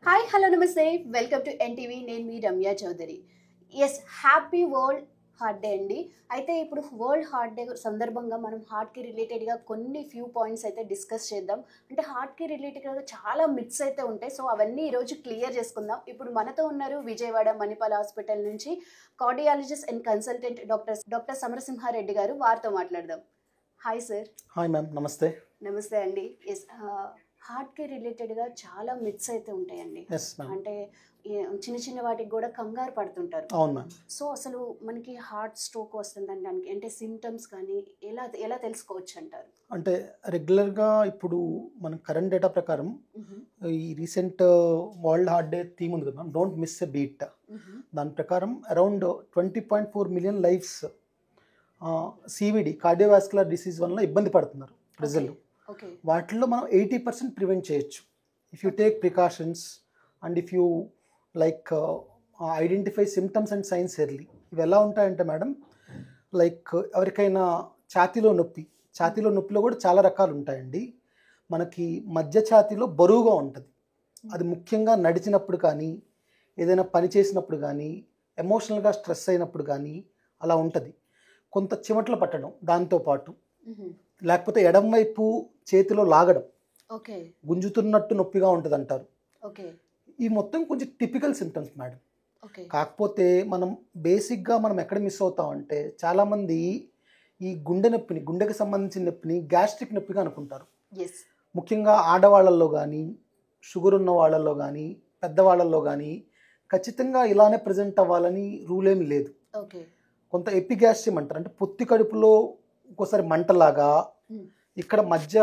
Hi hello నమస్తే welcome to NTV. నేను మీ Ramya Chowdary. Yes, happy world heart day అండి. అయితే ఇప్పుడు వరల్డ్ హార్ట్ డే సందర్భంగా మనం హార్ట్కి రిలేటెడ్గా కొన్ని ఫ్యూ పాయింట్స్ అయితే డిస్కస్ చేద్దాం. అంటే హార్ట్కి రిలేటెడ్గా చాలా మిత్స్ అయితే ఉంటాయి. సో అవన్నీ ఈరోజు క్లియర్ చేసుకుందాం. ఇప్పుడు మనతో ఉన్నారు విజయవాడ మణిపాల్ హాస్పిటల్ నుంచి cardiologist and consultant doctor Samarasimha Reddy గారు. వారితో మాట్లాడదాం. Hi sir. హాయ్ మ్యామ్, నమస్తే. నమస్తే అండి. ఎస్, హార్ట్కి రిలేటెడ్గా చాలా మిత్స్ అయితే ఉంటాయండి. అంటే చిన్న చిన్న వాటికి కూడా కంగారు పడుతుంటారు. అవును మ్యామ్. సో అసలు మనకి హార్ట్ స్ట్రోక్ వస్తుందని దానికి అంటే సిమ్టమ్స్ కానీ ఎలా ఎలా తెలుసుకోవచ్చు అంటారు? అంటే రెగ్యులర్గా ఇప్పుడు మన కరెంట్ డేటా ప్రకారం ఈ recent world heart day theme ఉంది కదా ma'am, don't miss a beat. దాని ప్రకారం around 20.4 million lives CVD cardiovascular disease వల్ల ఇబ్బంది పడుతున్నారు ప్రజలు. వాటిల్లో మనం 80% ప్రివెంట్ చేయొచ్చు if you take precautions and if you like identify symptoms and signs early. ఇవి ఎలా ఉంటాయంటే మేడం, లైక్ ఎవరికైనా ఛాతీలో నొప్పిలో కూడా చాలా రకాలు ఉంటాయండి. మనకి మధ్య ఛాతీలో బరువుగా ఉంటుంది. అది ముఖ్యంగా నడిచినప్పుడు కానీ, ఏదైనా పని చేసినప్పుడు కానీ, ఎమోషనల్గా స్ట్రెస్ అయినప్పుడు కానీ అలా ఉంటుంది. కొంత చెమటలు పట్టడం దాంతోపాటు, లేకపోతే ఎడం వైపు చేతిలో లాగడం, గుంజుతున్నట్టు నొప్పిగా ఉంటుంది అంటారు. ఈ మొత్తం కొంచెం టిపికల్ సిమ్టమ్స్ మేడం. కాకపోతే మనం బేసిక్గా మనం ఎక్కడ మిస్ అవుతామంటే, చాలామంది ఈ గుండెకి సంబంధించిన నొప్పిని గ్యాస్ట్రిక్ నొప్పిగా అనుకుంటారు. ముఖ్యంగా ఆడవాళ్ళల్లో కానీ, షుగర్ ఉన్న వాళ్ళల్లో కానీ, పెద్దవాళ్ళల్లో కానీ ఖచ్చితంగా ఇలానే ప్రజెంట్ అవ్వాలని రూల్ ఏమి లేదు. కొంత ఎపిగ్యాస్ట్రియం అంటారు, అంటే పొత్తి కడుపులో ఒక్కోసారి మంటలాగా, ఇక్కడ మధ్య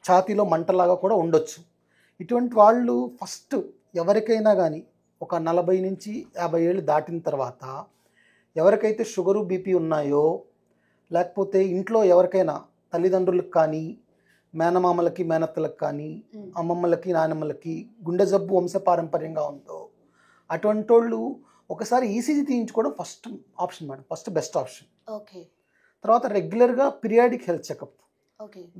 ఛాతీలో మంటలాగా కూడా ఉండొచ్చు. ఇటువంటి వాళ్ళు ఫస్ట్ ఎవరికైనా కానీ ఒక 40 నుంచి 50 ఏళ్ళు దాటిన తర్వాత, ఎవరికైతే షుగరు బీపీ ఉన్నాయో, లేకపోతే ఇంట్లో ఎవరికైనా తల్లిదండ్రులకు కానీ, మేనమామలకి మేనత్తలకు కానీ, అమ్మమ్మలకి నానమ్మలకి గుండె జబ్బు వంశపారంపర్యంగా ఉందో, అటువంటి వాళ్ళు ఒకసారి ఈసీజీ తీయించుకోవడం first option madam, first best option. తర్వాత రెగ్యులర్గా పీరియాడిక్ హెల్త్ చెకప్.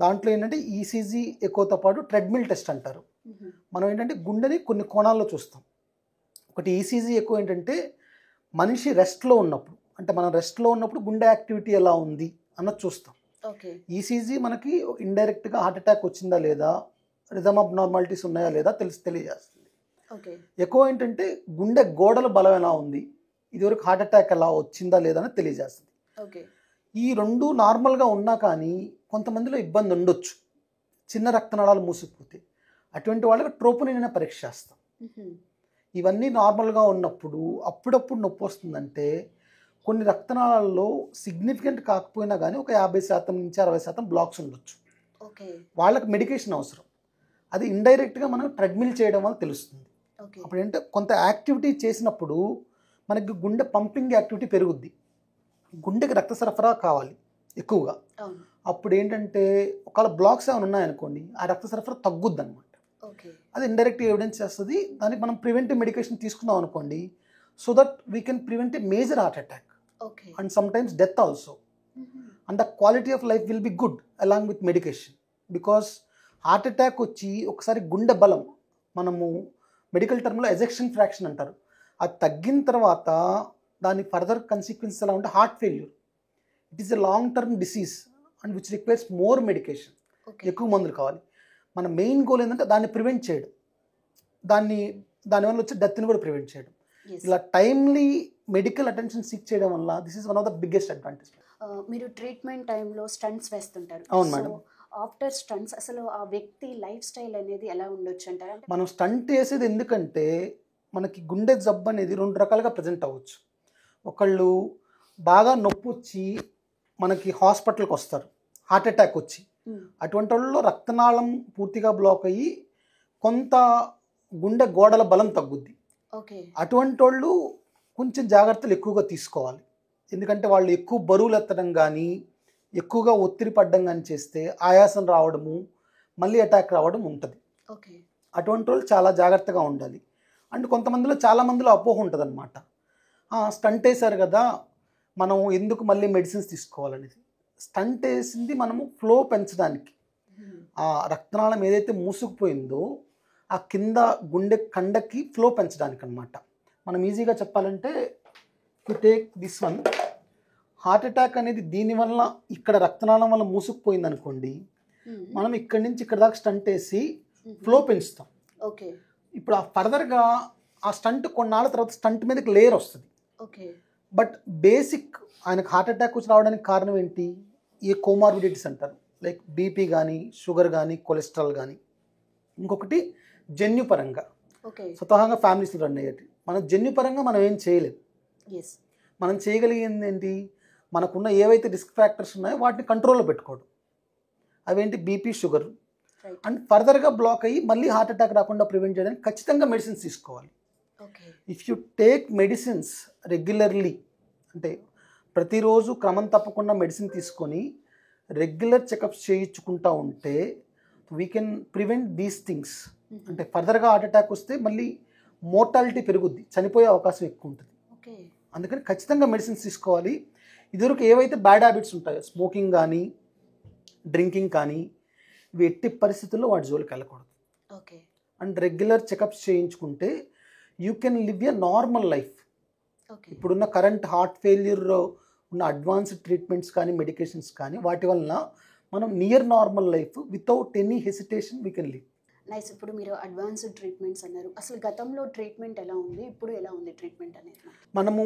దాంట్లో ఏంటంటే ఈసీజీ ఎక్కువతో పాటు ట్రెడ్మిల్ టెస్ట్ అంటారు. మనం ఏంటంటే గుండెని కొన్ని కోణాల్లో చూస్తాం. ఒకటి ఈసీజీ ఎక్కువ ఏంటంటే మనిషి రెస్ట్లో ఉన్నప్పుడు, అంటే మనం రెస్ట్లో ఉన్నప్పుడు గుండె యాక్టివిటీ ఎలా ఉంది అన్నది చూస్తాం. ఈసీజీ మనకి ఇండైరెక్ట్గా హార్ట్ అటాక్ వచ్చిందా లేదా, రిథమ్ అబ్నార్మాలిటీస్ ఉన్నాయా లేదా తెలియజేస్తుంది. ఎక్కువ ఏంటంటే గుండె గోడల బలం ఎలా ఉంది, ఇదివరకు హార్ట్ అటాక్ ఎలా వచ్చిందా లేదా అని తెలియజేస్తుంది. ఈ రెండు నార్మల్గా ఉన్నా కానీ కొంతమందిలో ఇబ్బంది ఉండొచ్చు, చిన్న రక్తనాళాలు మూసుకుపోతే. అటువంటి వాళ్ళకి ట్రోపోనిన్ పరీక్ష చేస్తాం. ఇవన్నీ నార్మల్గా ఉన్నప్పుడు అప్పుడప్పుడు నొప్పి వస్తుందంటే కొన్ని రక్తనాళాల్లో సిగ్నిఫికెంట్ కాకపోయినా కానీ ఒక 50% నుంచి 60% బ్లాక్స్ ఉండొచ్చు. వాళ్ళకి మెడికేషన్ అవసరం. అది ఇండైరెక్ట్గా మనం ట్రెడ్మిల్ చేయడం వల్ల తెలుస్తుంది. అప్పుడు ఏంటంటే కొంత యాక్టివిటీ చేసినప్పుడు మనకి గుండె పంపింగ్ యాక్టివిటీ పెరుగుద్ది, గుండెకి రక్త సరఫరా కావాలి ఎక్కువగా. అప్పుడు ఏంటంటే ఒకవేళ బ్లాక్స్ ఏమైనా ఉన్నాయనుకోండి, ఆ రక్త సరఫరా తగ్గుద్ది అనమాట. అది ఇండైరెక్ట్ ఎవిడెన్స్ చేస్తుంది. దానికి మనం ప్రివెంటివ్ మెడికేషన్ తీసుకున్నాం అనుకోండి, so that we can prevent a major heart attack and some times death also. And the quality of life will be good along with medication. Because heart attack వచ్చి ఒకసారి గుండె బలం, మనము మెడికల్ టర్మ్లో ejection fraction అంటారు, అది తగ్గిన తర్వాత దాని ఫర్దర్ కన్సిక్వెన్సెస్ ఎలా ఉంటే heart failure. It is a long term disease and which requires more medication. ఎక్కువ మందులు కావాలి. మన మెయిన్ గోల్ ఏంటంటే దాన్ని ప్రివెంట్ చేయడం, దానివల్ల వచ్చే డెత్ని కూడా ప్రివెంట్ చేయడం. ఇలా టైమ్లీ మెడికల్ అటెన్షన్ సీక్ చేయడం వల్ల this is one of the biggest advantage. మీరు ట్రీట్మెంట్ టైంలో స్టంట్స్ వేస్తుంటారు. అవును మేడం. ఆఫ్టర్ స్టంట్స్ అసలు ఆ వ్యక్తి లైఫ్ స్టైల్ అనేది ఎలా ఉండొచ్చు అంటారు? మనం స్టంట్ వేసేది ఎందుకంటే మనకి గుండె జబ్బు అనేది 2 రకాలుగా ప్రజెంట్ అవ్వచ్చు. ఒకళ్ళు బాగా నొప్పి వచ్చి మనకి హాస్పిటల్కి వస్తారు, హార్ట్ అటాక్ వచ్చి. అటువంటి వాళ్ళలో రక్తనాళం పూర్తిగా బ్లాక్ అయ్యి కొంత గుండె గోడల బలం తగ్గుద్ది. అటువంటి వాళ్ళు కొంచెం జాగ్రత్తలు ఎక్కువగా తీసుకోవాలి. ఎందుకంటే వాళ్ళు ఎక్కువ బరువులు ఎత్తడం కానీ, ఎక్కువగా ఒత్తిడి పడడం కానీ చేస్తే ఆయాసం రావడము, మళ్ళీ అటాక్ రావడం ఉంటుంది. అటువంటి వాళ్ళు చాలా జాగ్రత్తగా ఉండాలి. అండ్ కొంతమందిలో చాలామందిలో అపోహ ఉంటుంది అనమాట, స్టంట్ వేశారు కదా మనం ఎందుకు మళ్ళీ మెడిసిన్స్ తీసుకోవాలనేది. స్టంట్ వేసింది మనము ఫ్లో పెంచడానికి. ఆ రక్తనాళం ఏదైతే మూసుకుపోయిందో ఆ కింద గుండె కండకి ఫ్లో పెంచడానికి అనమాట. మనం ఈజీగా చెప్పాలంటే you take this one, heart attack అనేది దీనివల్ల ఇక్కడ రక్తనాళం వల్ల మూసుకుపోయింది అనుకోండి, మనం ఇక్కడి నుంచి ఇక్కడ దాకా స్టంట్ వేసి ఫ్లో పెంచుతాం. ఓకే. ఇప్పుడు ఆ ఫర్దర్గా ఆ స్టంట్ కొన్నాళ్ళ తర్వాత స్టంట్ మీదకి లేయర్ వస్తుంది. ఓకే. బట్ బేసిక్ ఆయనకు హార్ట్ అటాక్ వచ్చి రావడానికి కారణం ఏంటి? ఏ కోమార్బిడిటీస్ అంటారు, లైక్ బీపీ కానీ, షుగర్ కానీ, కొలెస్ట్రాల్ కానీ. ఇంకొకటి జన్యుపరంగా, ఓకే. స్వతహాగా ఫ్యామిలీస్లో రన్ అయ్యేటి. మనం జన్యుపరంగా మనం ఏం చేయలేం. ఎస్. మనం చేయగలిగింది ఏంటి? మనకున్న ఏవైతే రిస్క్ ఫ్యాక్టర్స్ ఉన్నాయో వాటిని కంట్రోల్లో పెట్టుకోవడం. అవేంటి? BP, sugar. అండ్ ఫర్దర్గా బ్లాక్ అయ్యి మళ్ళీ హార్ట్ అటాక్ రాకుండా ప్రివెంట్ చేయడానికి ఖచ్చితంగా మెడిసిన్స్ తీసుకోవాలి. Okay. If you take medicines regularly, అంటే ప్రతిరోజు క్రమం తప్పకుండా మెడిసిన్ తీసుకొని రెగ్యులర్ చెకప్స్ చేయించుకుంటూ ఉంటే we can prevent these things. అంటే ఫర్దర్గా హార్ట్ అటాక్ వస్తే మళ్ళీ మోర్టాలిటీ పెరుగుద్ది, చనిపోయే అవకాశం ఎక్కువ ఉంటుంది. ఓకే. అందుకని ఖచ్చితంగా మెడిసిన్స్ తీసుకోవాలి. ఇదివరకు ఏవైతే బ్యాడ్ హ్యాబిట్స్ ఉంటాయో, స్మోకింగ్ కానీ, డ్రింకింగ్ కానీ, ఇవి ఎట్టి పరిస్థితుల్లో వాటి జోలికి వెళ్ళకూడదు. ఓకే. అండ్ రెగ్యులర్ చెకప్స్ చేయించుకుంటే you can live a normal life. ఇప్పుడున్న కరెంట్ హార్ట్ ఫెయిల్యూర్ ఉన్న అడ్వాన్స్డ్ ట్రీట్మెంట్స్ కానీ, మెడికేషన్స్ కానీ, వాటి వలన మనం near normal life without any hesitation we can live. Nice. ఇప్పుడు మీరు అడ్వాన్స్డ్ ట్రీట్మెంట్స్ అన్నారు. అసలు గతంలో ట్రీట్మెంట్ ఎలా ఉంది, ఇప్పుడు ఎలా ఉంది ట్రీట్మెంట్ అనేది? మనము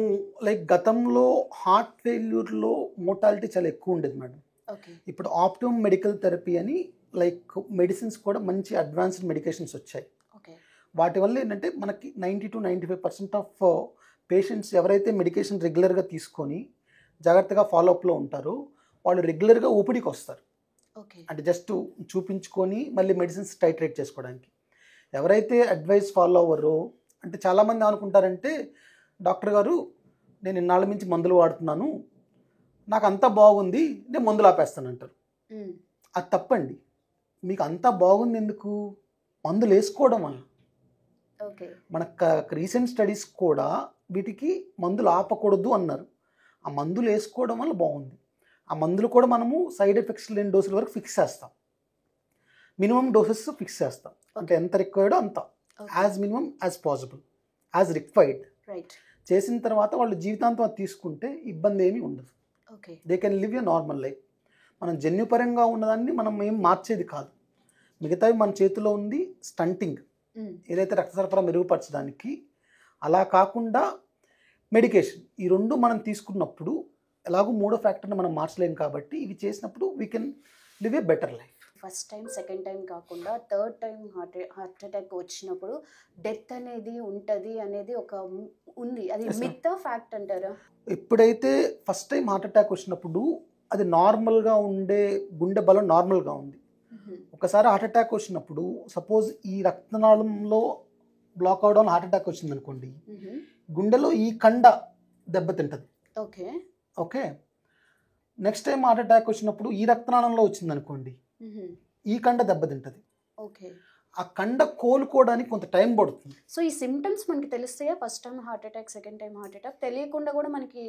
లైక్ గతంలో హార్ట్ ఫెయిల్యూర్లో మోర్టాలిటీ చాలా ఎక్కువ ఉండేది మేడం. ఓకే. ఇప్పుడు ఆప్టిమమ్ మెడికల్ థెరపీ అని లైక్ మెడిసిన్స్ కూడా మంచి అడ్వాన్స్డ్ మెడికేషన్స్ వచ్చాయి. ఓకే. వాటి వల్ల ఏంటంటే మనకి 90-95% ఆఫ్ పేషెంట్స్ ఎవరైతే మెడికేషన్ రెగ్యులర్గా తీసుకొని జాగ్రత్తగా ఫాలోఅప్లో ఉంటారో వాళ్ళు రెగ్యులర్గా ఓపీడీకి వస్తారు. ఓకే. అంటే జస్ట్ చూపించుకొని మళ్ళీ మెడిసిన్స్ టైట్రేట్ చేసుకోవడానికి. ఎవరైతే అడ్వైస్ ఫాలో అవ్వరో, అంటే చాలామంది అనుకుంటారంటే డాక్టర్ గారు నేను ఇన్నాళ్ళ నుంచి మందులు వాడుతున్నాను, నాకు అంతా బాగుంది, నేను మందులు ఆపేస్తానంటారు. అది తప్పండి. మీకు అంతా బాగుంది ఎందుకు? మందులు వేసుకోవడం వల్ల. ఓకే. మన రీసెంట్ స్టడీస్ కూడా వీటికి మందులు ఆపకూడదు అన్నారు. ఆ మందులు వేసుకోవడం వల్ల బాగుంది. ఆ మందులు కూడా మనము సైడ్ ఎఫెక్ట్స్ లేని డోసుల వరకు ఫిక్స్ చేస్తాం. మినిమం డోసెస్ ఫిక్స్ చేస్తాం. అంటే ఎంత రిక్వైర్డో అంత, as minimum as possible, as required. Right. చేసిన తర్వాత వాళ్ళు జీవితాంతం అది తీసుకుంటే ఇబ్బంది ఏమీ ఉండదు. Okay. They can live a normal life. మనం జన్యుపరంగా ఉన్నదాన్ని మనం ఏం మార్చేది కాదు. మిగతావి మన చేతిలో ఉంది స్టంటింగ్, ఏదైతే రక్త సరఫరా మెరుగుపరచడానికి. అలా కాకుండా మెడికేషన్, ఈ రెండు మనం తీసుకున్నప్పుడు ఎలాగో మూడో ఫ్యాక్టర్ని మనం మార్చలేం కాబట్టి ఇవి చేసినప్పుడు we can live A better life. First time, second time కాకుండా థర్డ్ టైం హార్ట్ అటాక్ వచ్చినప్పుడు డెత్ అనేది ఉంటుంది అనేది ఒక ఉంది. అది మిత్ ఫ్యాక్ట్ అంటారా? ఎప్పుడైతే ఫస్ట్ టైం హార్ట్ అటాక్ వచ్చినప్పుడు అది నార్మల్గా ఉండే గుండె బలం నార్మల్గా ఉంది. ఒకసారి హార్ట్ అటాక్ వచ్చినప్పుడు సపోజ్ ఈ రక్తనాళంలో బ్లాక్ అవడం హార్ట్ అటాక్ వచ్చింది అనుకోండి, గుండెలో ఈ కండ దెబ్బతింటది. Okay. Okay. Next time heart attack వచ్చినప్పుడు ఈ రక్తనాళంలో వచ్చింది అనుకోండి, ఈ కండ దెబ్బతింటది. ఓకే. ఆ కండ కోలుకోవడానికి కొంత టైం పడుతుంది. సో ఈ సిమ్టమ్స్ మనకి తెలుస్తాయా? First time heart attack, second time heart attack తెలియకుండా కూడా మనకి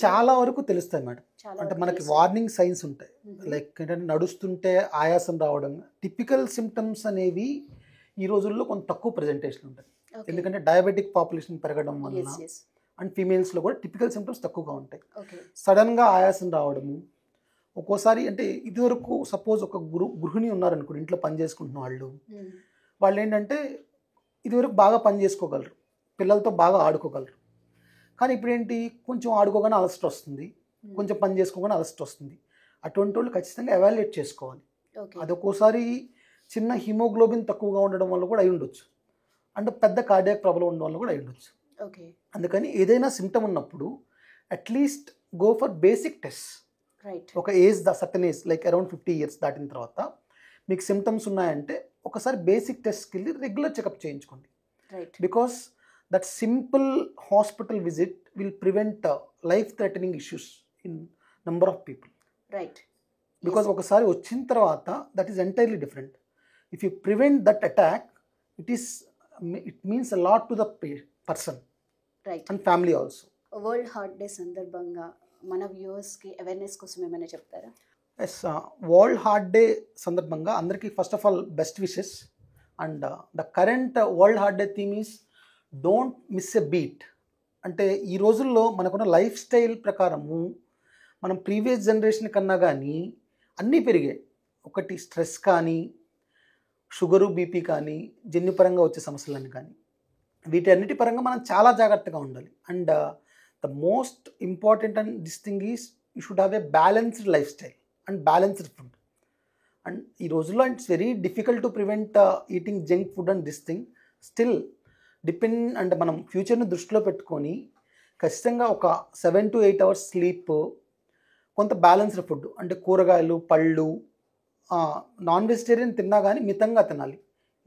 చాలా వరకు తెలుస్తాయి మేడం. అంటే మనకి వార్నింగ్ సైన్స్ ఉంటాయి. లైక్ ఏంటంటే నడుస్తుంటే ఆయాసం రావడం, టిపికల్ సిమ్టమ్స్ అనేవి ఈ రోజుల్లో కొంత తక్కువ ప్రజెంటేషన్ ఉంటుంది. ఎందుకంటే డయాబెటిక్ పాపులేషన్ పెరగడం వల్ల అండ్ ఫీమేల్స్లో కూడా టిపికల్ సిమ్టమ్స్ తక్కువగా ఉంటాయి. సడన్గా ఆయాసం రావడము, ఒక్కోసారి అంటే ఇదివరకు సపోజ్ ఒక గృహిణి ఉన్నారనుకోండి, ఇంట్లో పని చేసుకుంటున్న వాళ్ళు ఏంటంటే ఇదివరకు బాగా పని చేసుకోగలరు, పిల్లలతో బాగా ఆడుకోగలరు. కానీ ఇప్పుడు ఏంటి, కొంచెం ఆడుకోగానే అలసట వస్తుంది, కొంచెం పని చేసుకోగానే అలసట వస్తుంది. అటువంటి వాళ్ళు ఖచ్చితంగా ఎవాల్యుయేట్ చేసుకోవాలి. అది ఒక్కోసారి చిన్న హిమోగ్లోబిన్ తక్కువగా ఉండడం వల్ల కూడా అయి ఉండొచ్చు, అండ్ పెద్ద కార్డియాక్ ప్రాబ్లం ఉండడం వల్ల కూడా అయి ఉండొచ్చు. అందుకని ఏదైనా సిమ్టమ్ ఉన్నప్పుడు at least go for basic test. ఒక age, certain age like around 50 years దాటిన తర్వాత మీకు సిమ్టమ్స్ ఉన్నాయంటే ఒకసారి బేసిక్ టెస్ట్కి వెళ్ళి రెగ్యులర్ చెకప్ చేయించుకోండి. Because that simple hospital visit will prevent life threatening issues in number of people. Because ఒకసారి వచ్చిన తర్వాత that is entirely different. If you prevent that attack, it means a lot to the person and family also. World heart day సందర్భంగా మన వ్యూవర్స్కి awareness కోసం ఏమైనా చెప్తారా? Yes, world heart day సందర్భంగా అందరికీ first of all best wishes. And the current world heart day theme is don't miss a beat. అంటే ఈ రోజుల్లో మనకున్న లైఫ్ స్టైల్ ప్రకారము మనం ప్రీవియస్ జనరేషన్ కన్నా కానీ అన్నీ పెరిగాయి. ఒకటి స్ట్రెస్ కానీ, షుగరు, బీపీ కానీ, జన్యుపరంగా వచ్చే సమస్యలని కానీ, వీటన్నిటి పరంగా మనం చాలా జాగ్రత్తగా ఉండాలి. And the most important and this thing is you should have a balanced life style and balanced food. And ఈ రోజుల్లో it's very difficult to prevent eating junk food and this thing. Still అంటే మనం ఫ్యూచర్ని దృష్టిలో పెట్టుకొని ఖచ్చితంగా ఒక 7 to 8 hours sleep, కొంత balanced food అంటే కూరగాయలు, పళ్ళు, నాన్ వెజిటేరియన్ తిన్నా కానీ మితంగా తినాలి.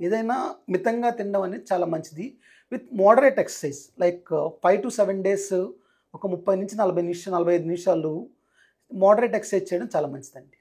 ఏదైనా మితంగా తినడం అనేది చాలా మంచిది. With moderate exercise like 5 to 7 days ఒక 30 నుంచి 45 నిమిషాలు మోడరేట్ ఎక్సర్సైజ్ చేయడం చాలా మంచిదండి.